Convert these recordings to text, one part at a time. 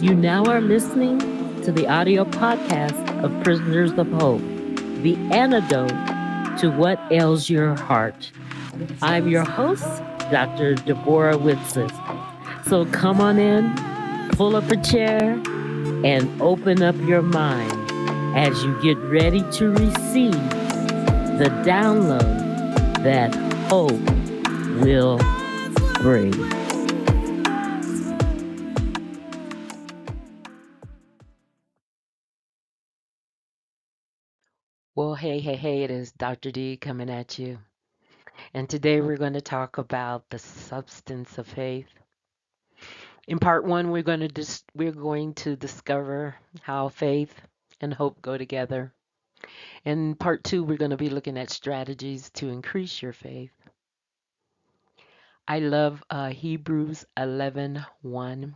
You now are listening to the audio podcast of Prisoners of Hope, the antidote to what ails your heart. I'm your host, Dr. Deborah Whitson. So come on in, pull up a chair, and open up your mind as you get ready to receive the download that hope will bring. Well, hey, it is Dr. D coming at you. And today we're going to talk about the substance of faith. In part 1, we're going to discover how faith and hope go together. In part 2, we're going to be looking at strategies to increase your faith. I love Hebrews 11:1,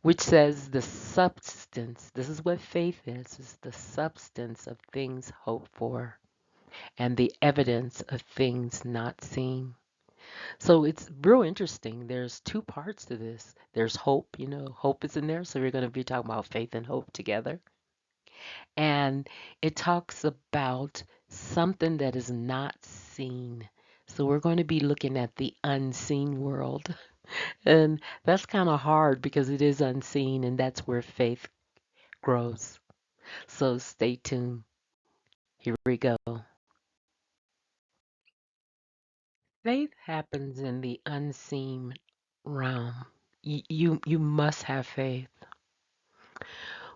which says the substance, this is what faith is the substance of things hoped for and the evidence of things not seen. So it's real interesting. There's two parts to this. There's hope, hope is in there. So we're going to be talking about faith and hope together. And it talks about something that is not seen. So we're going to be looking at the unseen world. And that's kind of hard because it is unseen and that's where faith grows. So stay tuned. Here we go. Faith happens in the unseen realm. You must have faith.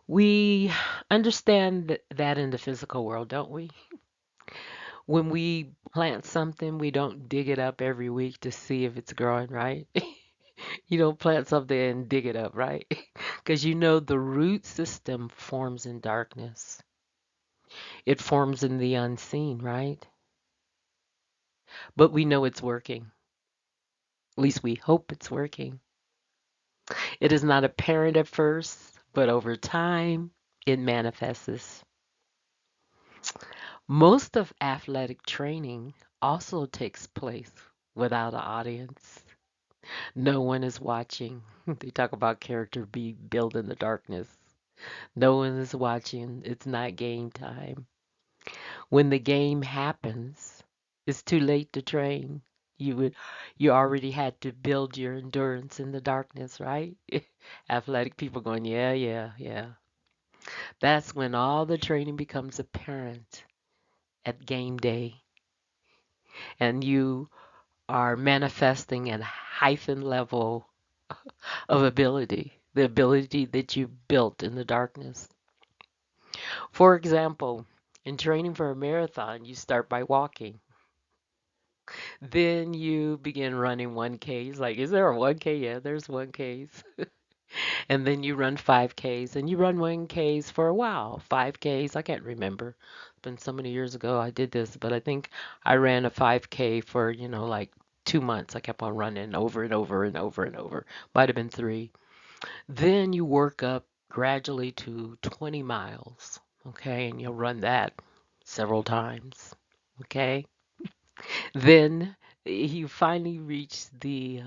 We understand that in the physical world, don't we? When we plant something, we don't dig it up every week to see if it's growing right. You don't plant something and dig it up, right? Because you know the root system forms in darkness. It forms in the unseen, right? But we know it's working. At least we hope it's working. It is not apparent at first, but over time, it manifests. Most of athletic training also takes place without an audience. No one is watching. They talk about character be built in the darkness. No one is watching. It's not game time. When the game happens, it's too late to train. You already had to build your endurance in the darkness, right? Athletic people going, yeah, yeah, yeah. That's when all the training becomes apparent at game day. And you are manifesting a heightened level of ability, the ability that you built in the darkness. For example, in training for a marathon, you start by walking. Then you begin running 1Ks. Like, is there a 1K? Yeah, there's 1Ks. And then you run 5Ks and you run 1Ks for a while. 5Ks, I can't remember. It's been so many years ago I did this, but I think I ran a 5K for, like 2 months. I kept on running over and over and over and over. Might have been three. Then you work up gradually to 20 miles. Okay, and you'll run that several times. Okay. Then you finally reach the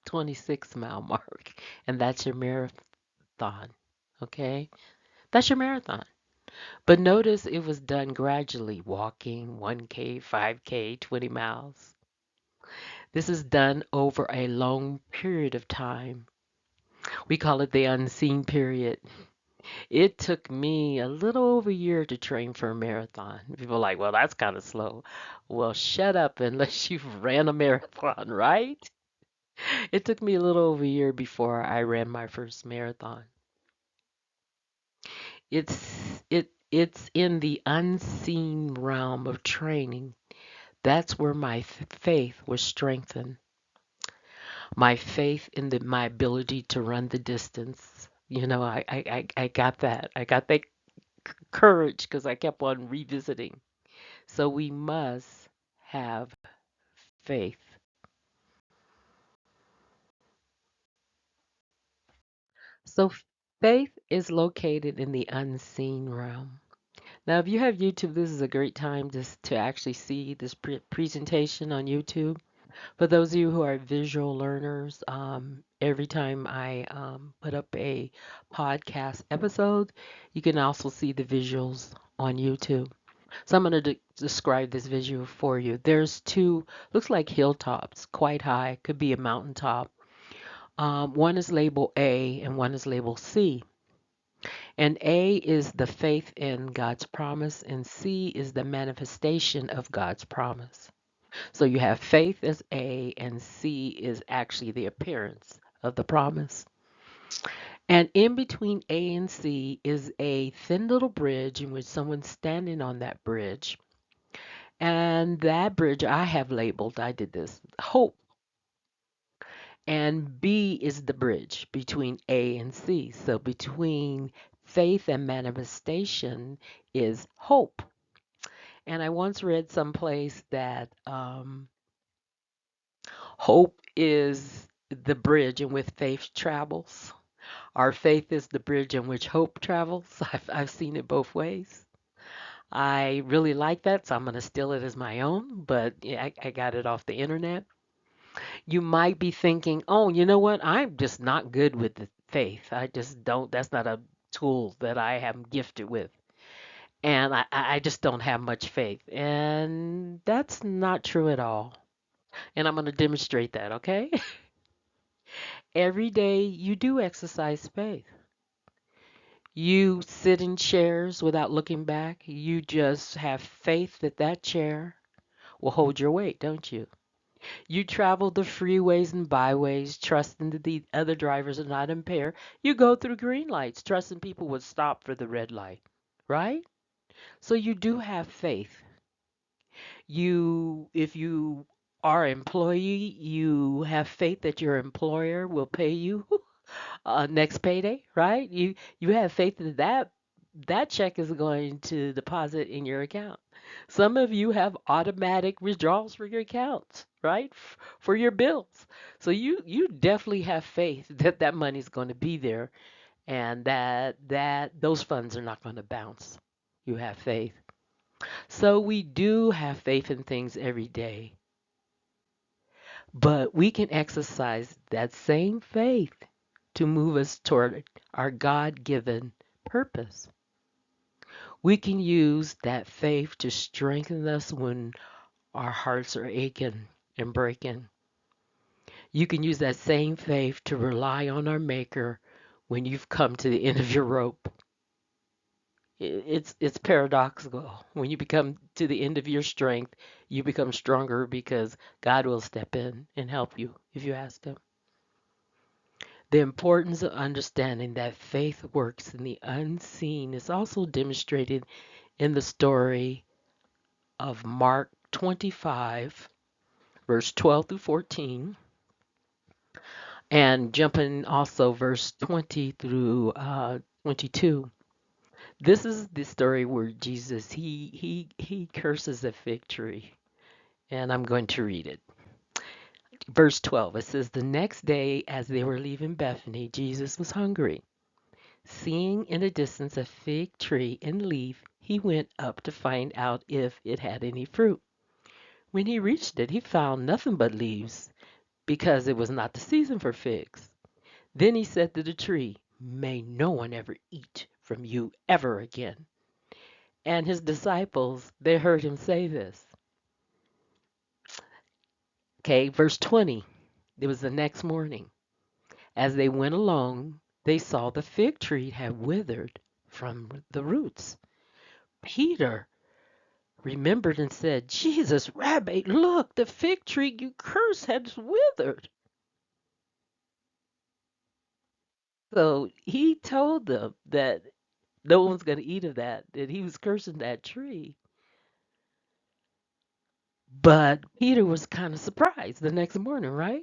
26-mile mark, and that's your marathon. Okay? That's your marathon. But notice it was done gradually, walking 1K, 5K, 20 miles. This is done over a long period of time. We call it the unseen period. It took me a little over a year to train for a marathon. People are like, well, that's kind of slow. Well, shut up unless you've ran a marathon, right? It took me a little over a year before I ran my first marathon. It's in the unseen realm of training. That's where my faith was strengthened. My faith in my ability to run the distance. I got that. I got that courage because I kept on revisiting. So we must have faith. So faith is located in the unseen realm. Now, if you have YouTube, this is a great time just to actually see this presentation on YouTube. For those of you who are visual learners, every time I put up a podcast episode. You can also see the visuals on YouTube. So I'm going to describe this visual for you. There's two, looks like hilltops, quite high, could be a mountaintop. One is labeled A and one is labeled C. And A is the faith in God's promise, and C is the manifestation of God's promise. So you have faith as A, and C is actually the appearance of the promise. And in between A and C is a thin little bridge in which someone's standing on that bridge. And that bridge I have labeled, I did this, hope. And B is the bridge between A and C. So between faith and manifestation is hope. And I once read someplace that hope is the bridge in which faith travels. Our faith is the bridge in which hope travels. I've seen it both ways. I really like that, so I'm going to steal it as my own, but yeah, I got it off the internet. You might be thinking, oh, you know what? I'm just not good with the faith. I just don't, that's not a tool that I am gifted with. And I just don't have much faith. And that's not true at all. And I'm going to demonstrate that, okay? Every day you do exercise faith. You sit in chairs without looking back. You just have faith that that chair will hold your weight, don't you? You travel the freeways and byways, trusting that the other drivers are not impaired. You go through green lights, trusting people would stop for the red light, right? So you do have faith. If you are an employee, you have faith that your employer will pay you next payday, right? You have faith that that check is going to deposit in your account. Some of you have automatic withdrawals for your accounts, right? For your bills. So you definitely have faith that that money's going to be there and that those funds are not going to bounce. You have faith. So we do have faith in things every day, but we can exercise that same faith to move us toward our God given purpose. We can use that faith to strengthen us when our hearts are aching and breaking. You can use that same faith to rely on our Maker when you've come to the end of your rope. It's paradoxical. When you become to the end of your strength, you become stronger because God will step in and help you if you ask Him. The importance of understanding that faith works in the unseen is also demonstrated in the story of Mark 25, verse 12 through 14, and jumping also verse 20 through 22. This is the story where Jesus he curses a fig tree, and I'm going to read it. Verse 12, it says, the next day as they were leaving Bethany, Jesus was hungry. Seeing in the distance a fig tree in leaf, he went up to find out if it had any fruit. When he reached it, he found nothing but leaves, because it was not the season for figs. Then he said to the tree, may no one ever eat from you ever again. And his disciples, they heard him say this. Okay, verse 20. It was the next morning. As they went along, they saw the fig tree had withered from the roots. Peter remembered and said, Jesus, Rabbi, look, the fig tree you cursed has withered. So he told them that no one's going to eat of that he was cursing that tree. But Peter was kind of surprised the next morning, right?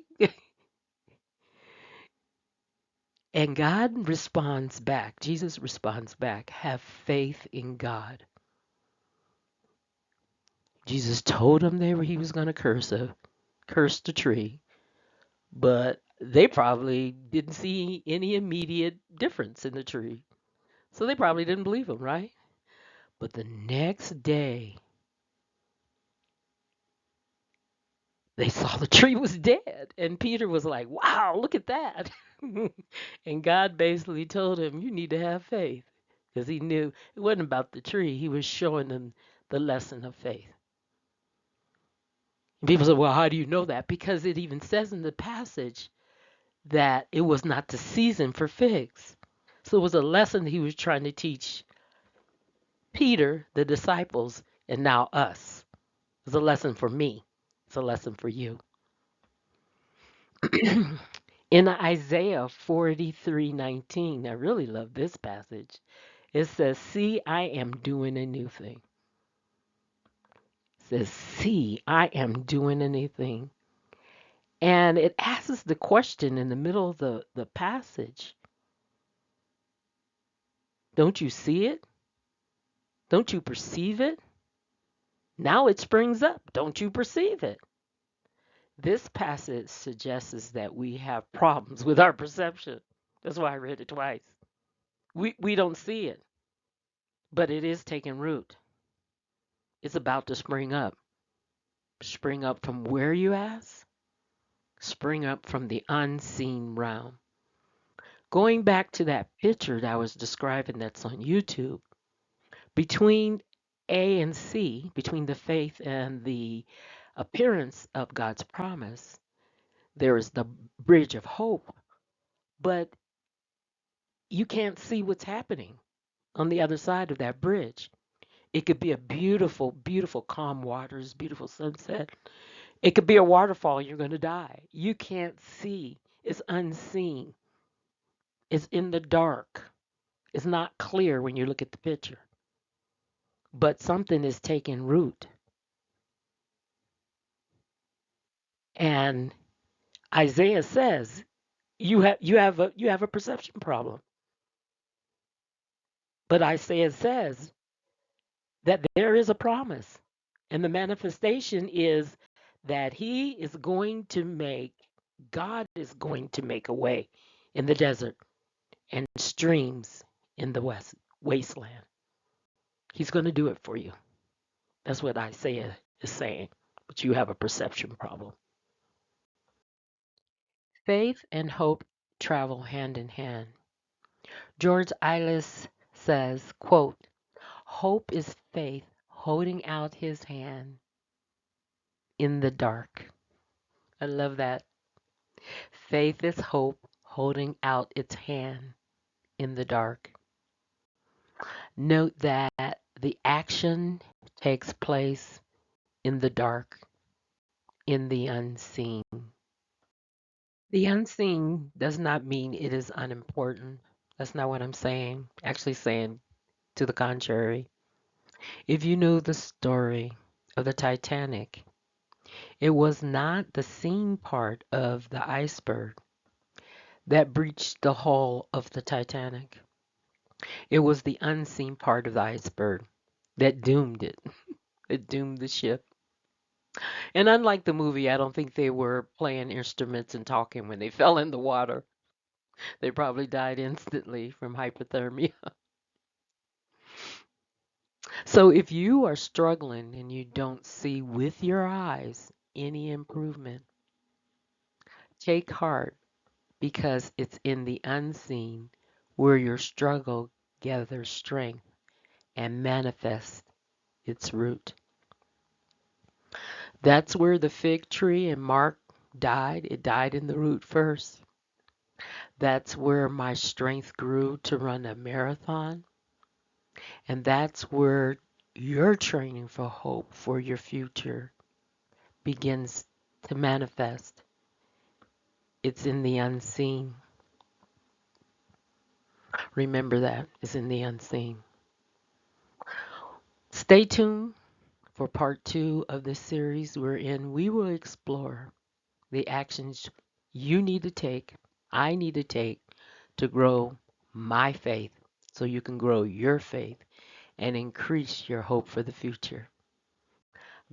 And God responds back. Jesus responds back. Have faith in God. Jesus told them he was going to curse the tree, but they probably didn't see any immediate difference in the tree. So they probably didn't believe him, right? But the next day, they saw the tree was dead. And Peter was like, wow, look at that. And God basically told him, you need to have faith. Because he knew it wasn't about the tree. He was showing them the lesson of faith. And people said, well, how do you know that? Because it even says in the passage that it was not the season for figs. So it was a lesson he was trying to teach Peter, the disciples, and now us. It's a lesson for me. It's a lesson for you. In Isaiah 43:19, I really love this passage. It says, see, I am doing a new thing. It says, see, I am doing a new thing. And it asks the question in the middle of the passage, don't you see it? Don't you perceive it? Now it springs up. Don't you perceive it? This passage suggests that we have problems with our perception. That's why I read it twice. We don't see it, but it is taking root. It's about to spring up. Spring up from where you ask? Spring up from the unseen realm. Going back to that picture that I was describing that's on YouTube, between A and C, between the faith and the appearance of God's promise, there is the bridge of hope, but you can't see what's happening on the other side of that bridge. It could be a beautiful, beautiful calm waters, beautiful sunset. It could be a waterfall, you're going to die. You can't see. It's unseen. It's in the dark. It's not clear when you look at the picture. But something is taking root. And Isaiah says, you have a perception problem. But Isaiah says that there is a promise. And the manifestation is that God is going to make a way in the desert and streams in the wasteland. He's going to do it for you. That's what Isaiah is saying. But you have a perception problem. Faith and hope travel hand in hand. George Eilis says, quote, hope is faith holding out his hand in the dark. I love that. Faith is hope holding out its hand in the dark. Note that the action takes place in the dark, in the unseen. The unseen does not mean it is unimportant. That's not what I'm saying. Actually, saying to the contrary. If you know the story of the Titanic, it was not the seen part of the iceberg that breached the hull of the Titanic. It was the unseen part of the iceberg that doomed it. It doomed the ship. And unlike the movie, I don't think they were playing instruments and talking when they fell in the water. They probably died instantly from hypothermia. So if you are struggling and you don't see with your eyes any improvement, take heart because it's in the unseen where your struggle gathers strength and manifests its root. That's where the fig tree in Mark died. It died in the root first. That's where my strength grew to run a marathon. And that's where your training for hope for your future begins to manifest. It's in the unseen. Remember that. It's in the unseen. Stay tuned for part 2 of this series wherein we will explore the actions you need to take, I need to take to grow my faith so you can grow your faith and increase your hope for the future.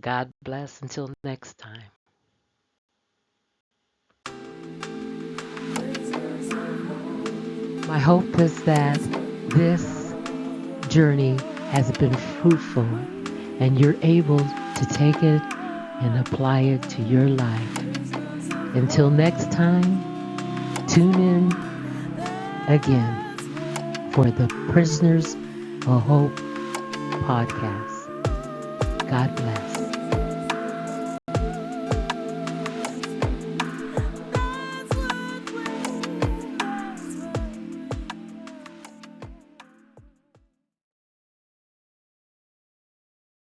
God bless until next time. My hope is that this journey has been fruitful and you're able to take it and apply it to your life. Until next time, tune in again for the Prisoners of Hope podcast. God bless.